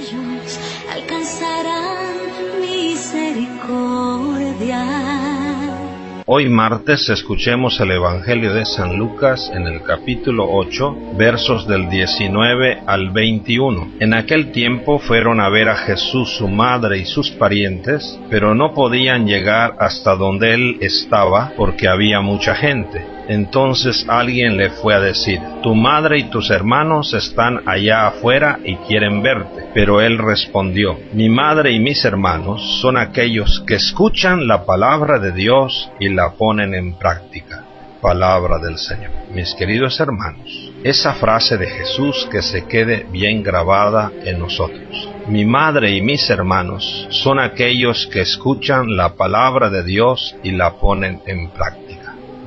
ellos alcanzarán misericordia. Hoy martes escuchemos el Evangelio de San Lucas en el capítulo 8, versos del 19 al 21. En aquel tiempo fueron a ver a Jesús su madre y sus parientes, pero no podían llegar hasta donde él estaba porque había mucha gente. Entonces alguien le fue a decir: tu madre y tus hermanos están allá afuera y quieren verte. Pero él respondió: mi madre y mis hermanos son aquellos que escuchan la palabra de Dios y la ponen en práctica. Palabra del Señor. Mis queridos hermanos, esa frase de Jesús que se quede bien grabada en nosotros. Mi madre y mis hermanos son aquellos que escuchan la palabra de Dios y la ponen en práctica.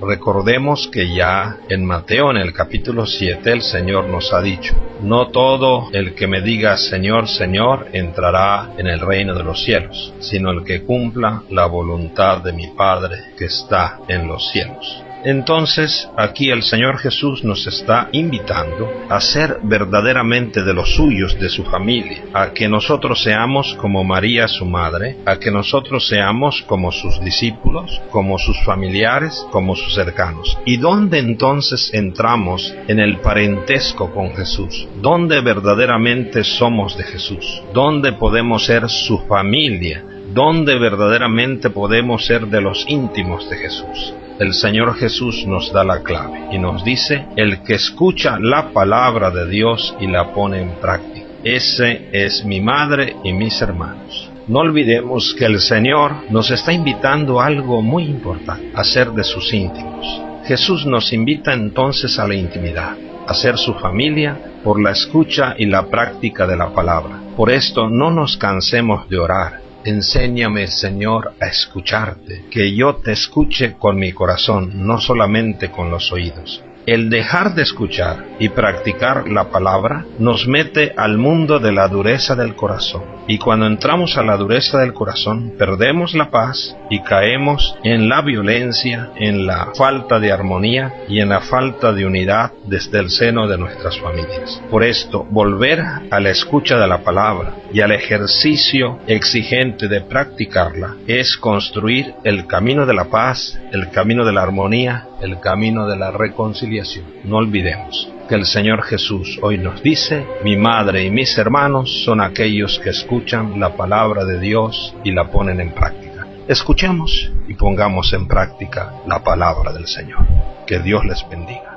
Recordemos que ya en Mateo, en el capítulo 7, el Señor nos ha dicho: no todo el que me diga Señor, Señor, entrará en el reino de los cielos, sino el que cumpla la voluntad de mi Padre que está en los cielos. Entonces, aquí el Señor Jesús nos está invitando a ser verdaderamente de los suyos, de su familia, a que nosotros seamos como María su madre, a que nosotros seamos como sus discípulos, como sus familiares, como sus cercanos. ¿Y dónde entonces entramos en el parentesco con Jesús? ¿Dónde verdaderamente somos de Jesús? ¿Dónde podemos ser su familia? ¿Dónde verdaderamente podemos ser de los íntimos de Jesús? El Señor Jesús nos da la clave y nos dice: el que escucha la palabra de Dios y la pone en práctica. Ese es mi madre y mis hermanos. No olvidemos que el Señor nos está invitando a algo muy importante: a ser de sus íntimos. Jesús nos invita entonces a la intimidad, a ser su familia por la escucha y la práctica de la palabra. Por esto no nos cansemos de orar. Enséñame, Señor, a escucharte, que yo te escuche con mi corazón, no solamente con los oídos. El dejar de escuchar y practicar la palabra nos mete al mundo de la dureza del corazón. Y cuando entramos a la dureza del corazón, perdemos la paz y caemos en la violencia, en la falta de armonía y en la falta de unidad desde el seno de nuestras familias. Por esto, volver a la escucha de la palabra y al ejercicio exigente de practicarla es construir el camino de la paz, el camino de la armonía, el camino de la reconciliación. No olvidemos que el Señor Jesús hoy nos dice: mi madre y mis hermanos son aquellos que escuchan la palabra de Dios y la ponen en práctica. Escuchemos y pongamos en práctica la palabra del Señor. Que Dios les bendiga.